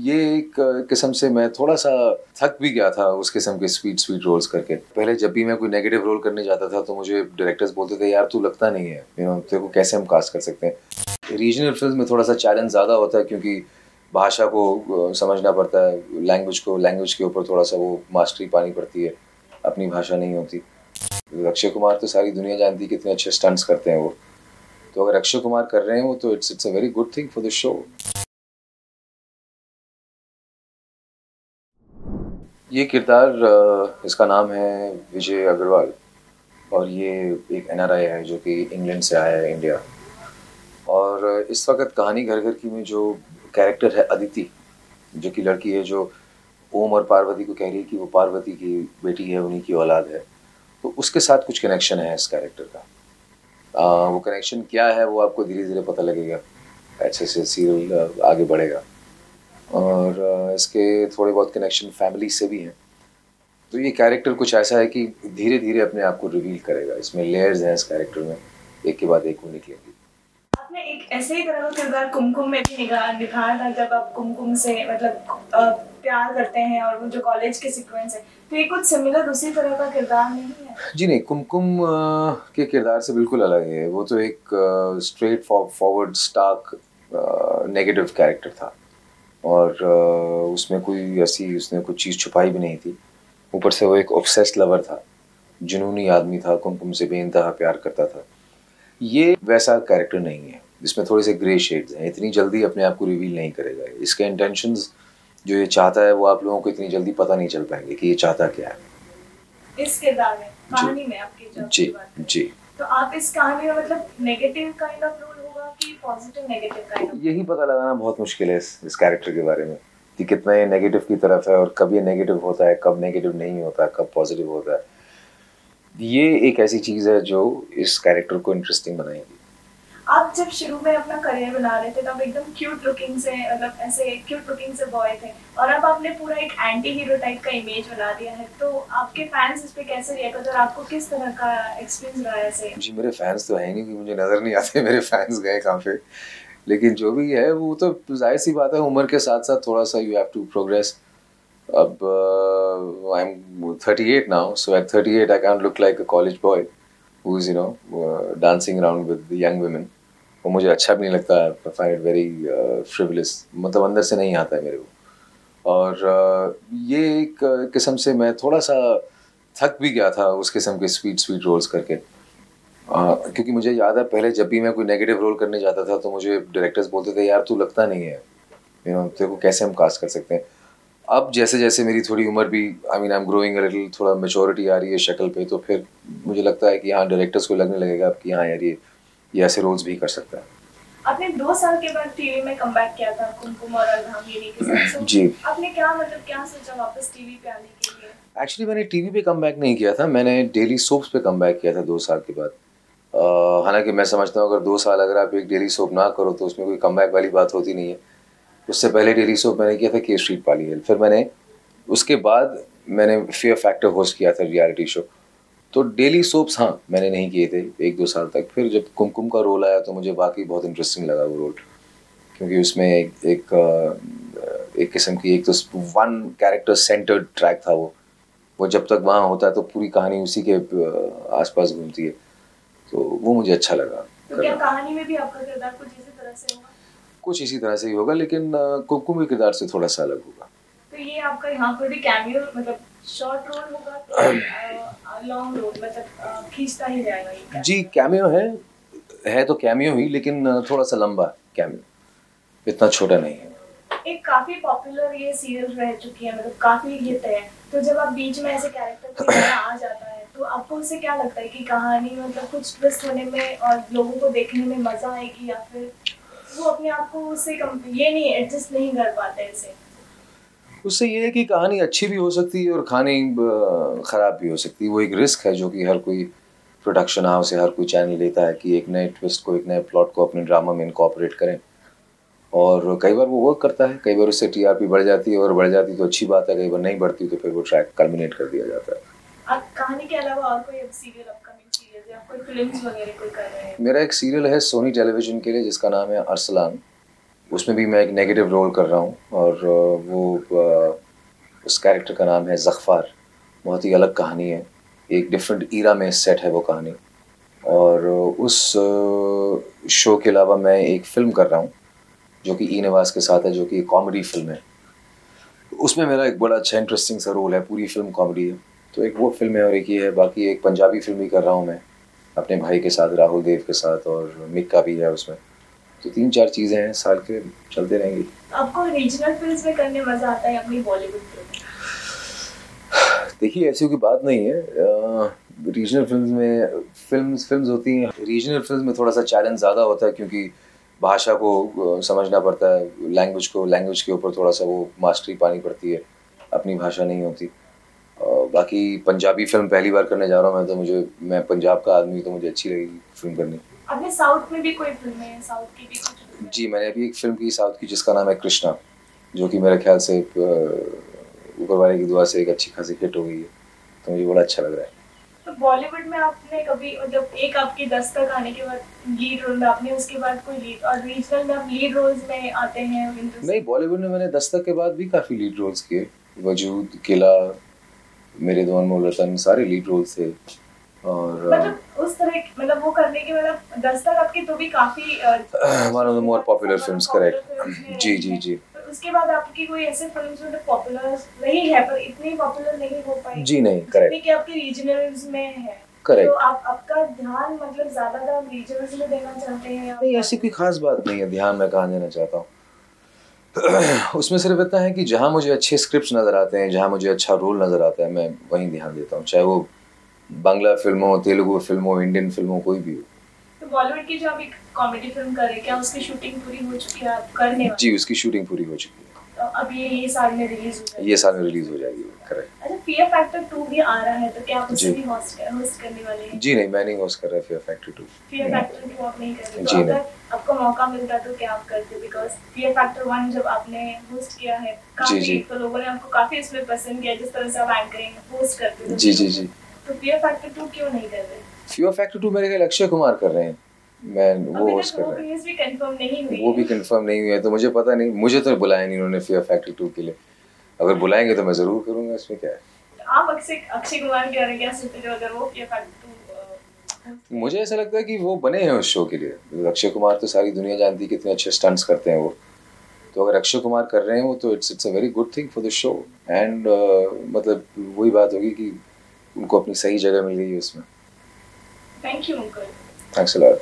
ये एक किस्म से मैं थोड़ा सा थक भी गया था उस किस्म के स्वीट स्वीट रोल्स करके। पहले जब भी मैं कोई नेगेटिव रोल करने जाता था तो मुझे डायरेक्टर्स बोलते थे यार तू लगता नहीं है, तेरे को कैसे हम कास्ट कर सकते हैं। रीजनल फिल्म में थोड़ा सा चैलेंज ज़्यादा होता है क्योंकि भाषा को समझना पड़ता है, लैंग्वेज के ऊपर थोड़ा सा वो मास्टरी पानी पड़ती है, अपनी भाषा नहीं होती। अक्षय कुमार तो सारी दुनिया जानती है कितने अच्छे स्टंट्स करते हैं वो, तो अगर अक्षय कुमार कर रहे हैं वो तो it's a very good thing for the show. ये किरदार इसका नाम है विजय अग्रवाल और ये एक एनआरआई है जो कि इंग्लैंड से आया है इंडिया। और इस वक्त कहानी घर घर की में जो कैरेक्टर है अदिति, जो कि लड़की है जो ओम और पार्वती को कह रही है कि वो पार्वती की बेटी है, उन्हीं की औलाद है, तो उसके साथ कुछ कनेक्शन है इस कैरेक्टर का। वो कनेक्शन क्या है वो आपको धीरे धीरे पता लगेगा, अच्छे से सीरियल आगे बढ़ेगा। और इसके थोड़े बहुत कनेक्शन फैमिली से भी हैं, तो ये कैरेक्टर कुछ ऐसा है कि धीरे धीरे अपने आप को रिवील करेगा। इसमें लेयर्स हैं इस कैरेक्टर में, एक के बाद एक वो निकलेंगी। आपने एक ऐसे ही तरह का किरदार कुमकुम में भी निभाया था, जब आप कुमकुम से मतलब प्यार करते हैं और वो जो कॉलेज के सीक्वेंस है, तो ये कुछ सिमिलर उसी तरह का किरदार नहीं है? जी नहीं, कुमकुम के किरदार से बिल्कुल अलग है। वो तो एक straight forward stark negative character था और उसमें कोई ऐसी उसने कुछ चीज़ छुपाई भी नहीं थी। ऊपर से वो एक ऑब्सेस्ड लवर था, जुनूनी आदमी था, कुमकुम से बेइंतहा प्यार करता था। ये वैसा कैरेक्टर नहीं है, इसमें थोड़े से ग्रे शेड्स हैं, इतनी जल्दी अपने आप को रिवील नहीं करेगा। इसके इंटेंशंस जो ये चाहता है वो आप लोगों को इतनी जल्दी पता नहीं चल पाएंगे कि ये चाहता क्या है इस किरदार में, कहानी में आपकी जो जी जी। तो आप इस कहानी में मतलब नेगेटिव काइंड ऑफ रोल होगा कि पॉजिटिव नेगेटिव काइंड ऑफ? यही पता लगाना बहुत मुश्किल है इस कैरेक्टर के बारे में कि कितना ये नेगेटिव की तरफ है और कब ये नेगेटिव होता है, कब नेगेटिव नहीं होता, कब पॉजिटिव होता है। ये एक ऐसी चीज़ है जो इस कैरेक्टर को इंटरेस्टिंग बनाएगी। आप जब शुरू में अपना करियर बना रहे थे तब एकदम क्यूट लुकिंग से, मतलब ऐसे क्यूट लुकिंग से बॉय थे, और अब आपने पूरा एक एंटी हीरो टाइप का इमेज बना दिया है, तो आपके फैंस इस पे कैसे रिएक्ट करते हैं और आपको किस तरह का एक्सपीरियंस रहा है ऐसे? जी मेरे फैंस तो हैं नहीं, मुझे नज़र नहीं आते मेरे फैंस गए कहाँ पे। लेकिन जो भी है वो तो जाहिर सी बात है, उम्र के साथ साथ थोड़ा सा यू हैव टू प्रोग्रेस। अब I am 38 now, so at 38 I can't look like a college boy who is dancing around with young women. वो मुझे अच्छा भी नहीं लगता, I find it very frivolous, मतलब अंदर से नहीं आता है मेरे को। और ये एक किस्म से मैं थोड़ा सा थक भी गया था उस किस्म के स्वीट स्वीट रोल्स करके। क्योंकि मुझे याद है पहले जब भी मैं कोई नेगेटिव रोल करने जाता था तो मुझे डायरेक्टर्स बोलते थे यार तू लगता नहीं है, तेरे को कैसे हम कास्ट कर सकते हैं। अब जैसे जैसे मेरी थोड़ी उम्र भी, I mean I am growing a little, थोड़ा मैच्योरिटी आ रही है शक्ल पे, तो फिर मुझे लगता है कि हाँ डायरेक्टर्स को लगने लगेगा कि हाँ यार ये ऐसे रोल्स भी कर सकता है। आपने 2 साल के बाद टीवी में कमबैक किया था कुमकुम और अलहमीरी के साथ, जी आपने क्या सोचा वापस टीवी पे आने के लिए? एक्चुअली मैंने टीवी पे कम बैक नहीं किया था, मैंने डेली सोप्स पे कम बैक किया था 2 साल के बाद। हालांकि मैं समझता हूँ अगर 2 साल अगर आप एक डेली सोप ना करो तो उसमें कोई कम बैक वाली बात होती नहीं है। उससे पहले डेली सोप मैंने किया था के स्ट्रीट पाली हिल, फिर मैंने उसके बाद मैंने फियर फैक्टर होस्ट किया था रियलिटी शो। तो डेली सोप्स हाँ मैंने नहीं किए थे 1-2 साल तक। फिर जब कुमकुम का रोल आया तो मुझे वाकई बहुत इंटरेस्टिंग लगा वो रोल, क्योंकि उसमें एक किस्म की एक तो वन कैरेक्टर सेंटर्ड ट्रैक था वो जब तक वहाँ होता है तो पूरी कहानी उसी के आसपास घूमती है, तो वो मुझे अच्छा लगा। तो क्या कहानी में भी आपका किरदार कुछ इसी तरह से होगा? कुछ इसी तरह से ही होगा, लेकिन कुमकुम के किरदार से थोड़ा सा अलग होगा। तो ये आपका यहाँ पर भी कैमियो मतलब शॉर्ट रोल होगा तो लॉन्ग रोल, मतलब खींचता ही जाएगा ये? जी कैमियो है तो कैमियो ही, लेकिन थोड़ा सा लंबा कैमियो, इतना छोटा नहीं है। एक काफी पॉपुलर ये सीरियल रह चुकी है, मतलब काफी हिट है, तो जब आप बीच में ऐसे कैरेक्टर कोई नया आ जाता है तो आपको उससे क्या लगता है कि कहानी मतलब कुछ ट्विस्ट होने में और लोगों को देखने में मजा आएगी, या फिर वो अपने आप को उससे ये नहीं एडजस्ट नहीं कर पाते ऐसे? उससे ये है कि कहानी अच्छी भी हो सकती है और कहानी ख़राब भी हो सकती है। वो एक रिस्क है जो कि हर कोई प्रोडक्शन हाउस या हर कोई चैनल लेता है कि एक नए ट्विस्ट को, एक नए प्लॉट को अपने ड्रामा में इनकॉर्पोरेट करें। और कई बार वो वर्क करता है, कई बार उससे टीआरपी बढ़ जाती है, और बढ़ जाती तो अच्छी बात है, कई बार नहीं बढ़ती तो फिर वो ट्रैक कल्मिनेट कर दिया जाता है। आप कहानी के अलावा और कोई सीरियल, अपकमिंग सीरियल या कोई फिल्म्स वगैरह कोई कर रहे हैं? मेरा एक सीरियल है सोनी टेलीविज़न के लिए जिसका नाम है अरसलान, उसमें भी मैं एक नेगेटिव रोल कर रहा हूँ और उस कैरेक्टर का नाम है ज़ग़फ़ार। बहुत ही अलग कहानी है, एक डिफरेंट ईरा में सेट है वो कहानी। और उस शो के अलावा मैं एक फ़िल्म कर रहा हूँ जो कि ई निवास के साथ है, जो कि कॉमेडी फ़िल्म है। उसमें मेरा एक बड़ा अच्छा इंटरेस्टिंग सा रोल है, पूरी फ़िल्म कॉमेडी है। तो एक वो फ़िल्म है और एक ये है। बाकी एक पंजाबी फ़िल्म भी कर रहा हूँ मैं अपने भाई के साथ, राहुल देव के साथ, और मिक्का भी है उसमें। तो 3-4 चीज़ें हैं, साल के चलते रहेंगी। आपको रीजनल फिल्म्स में करने मज़ा आता है अपनी बॉलीवुड फिल्म? देखिए, ऐसी कोई बात नहीं है। रीजनल फिल्म्स में फिल्म्स होती हैं। रीजनल फिल्म्स में थोड़ा सा चैलेंज ज़्यादा होता है क्योंकि भाषा को समझना पड़ता है, लैंग्वेज के ऊपर थोड़ा सा वो मास्टरी पानी पड़ती है, अपनी भाषा नहीं होती। बाकी पंजाबी फिल्म पहली बार करने जा रहा हूँ मैं, तो मैं पंजाब का आदमी, तो मुझे अच्छी लगेगी फिल्म करनी। आपने साउथ में भी कोई फिल्म है, साउथ की भी कुछ? जी, मैंने अभी एक फिल्म की साउथ की जिसका नाम है कृष्णा, जो कि मेरे ख्याल से ऊपर वाले की दुआ से एक अच्छी खासी हिट हो गई है, तो मुझे बड़ा अच्छा लग रहा है। तो बॉलीवुड में आपने कभी, मतलब एक आपकी दस्तक आने के बाद लीड रोल में आपने, उसके बाद कोई लीड, और रीजनल में आप लीड रोल्स में आते हैं? नहीं, बॉलीवुड में मैंने दस्तक के बाद भी काफ़ी लीड रोल्स किए। वजूद, किला, मेरे दो अनमोल रतन, सारे लीड रोल्स थे। और मतलब उस तरह मतलब वो करने के, मतलब दस्तक आपकी तो भी काफी one of the more popular films, correct. जी जी जी। तो उसके बाद आपकी कोई ऐसे फिल्म्स जो पॉपुलर रही है पर इतनी पॉपुलर नहीं हो पाई? जी नहीं, करेक्ट, कि आपके रीजनल्स में है। करेक्ट। तो आप आपका ध्यान मतलब ज्यादातर रीजनल्स में देना चाहते हैं? नहीं, ऐसी कोई खास बात नहीं है, ध्यान मैं कहाँ देना चाहता हूँ। उसमें सिर्फ इतना है कि जहाँ मुझे अच्छे स्क्रिप्ट्स नज़र आते हैं, जहाँ मुझे अच्छा रोल नज़र आता है, मैं वहीं ध्यान देता हूँ, चाहे वो बांग्ला फिल्म हो, तेलुगु फिल्म हो, इंडियन फिल्म हो, कोई भी हो। तो बॉलीवुड की जो अभी कॉमेडी फिल्म कर रहे हैं, क्या उसकी शूटिंग पूरी हो चुकी है? आप करने वाले? जी, उसकी शूटिंग पूरी हो चुकी है। तो अब ये साल में रिलीज हो जाएगी? ये साल में रिलीज हो जाएगी, करेक्ट। अच्छा, फियर फैक्टर 2 भी आ रहा है, तो क्या आप उससे भी होस्ट करने वाले हैं? जी नहीं, मैं नहीं होस्ट कर रहा फियर फैक्टर 2। फियर फैक्टर 2 आप नहीं कर रहे? जी तो नहीं। अगर आपको मौका मिलता तो क्या आप करते? बिकॉज फियर फैक्टर 1 जब आपने होस्ट किया है, काफी जी। तो लोगों ने आपको काफी इसमें पसंद किया, जिस तरह से आप एंकरिंग होस्ट करते थे। जी जी जी। तो फियर फैक्टर 2 क्यों नहीं कर रहे? फियर फैक्टर 2 मेरे ख्याल अक्षय कुमार कर रहे हैं, मैं वो होस्ट कर रहे हैं। वो भी कंफर्म नहीं हुई वो भी कंफर्म नहीं हुई है, तो मुझे पता नहीं, मुझे तो बुलाया नहीं उन्होंने फियर फैक्टर 2 के लिए। अगर बुलाएंगे तो मैं ज़रूर करूँगा, इसमें क्या है। आप अक्षय कुमार के बारे में क्या सोचते हो अगर वो फियर फैक्टर 2? मुझे ऐसा लगता है कि वो बने हैं उस शो के लिए। अक्षय कुमार तो सारी दुनिया जानती है कितने अच्छे स्टंट्स करते हैं वो, तो अगर अक्षय कुमार कर रहे हैं वो, तो it's a very good thing for the show. And मतलब वही बात होगी कि उनको अपनी सही जगह मिल गई है उसमें। Thank you uncle. Thanks a lot.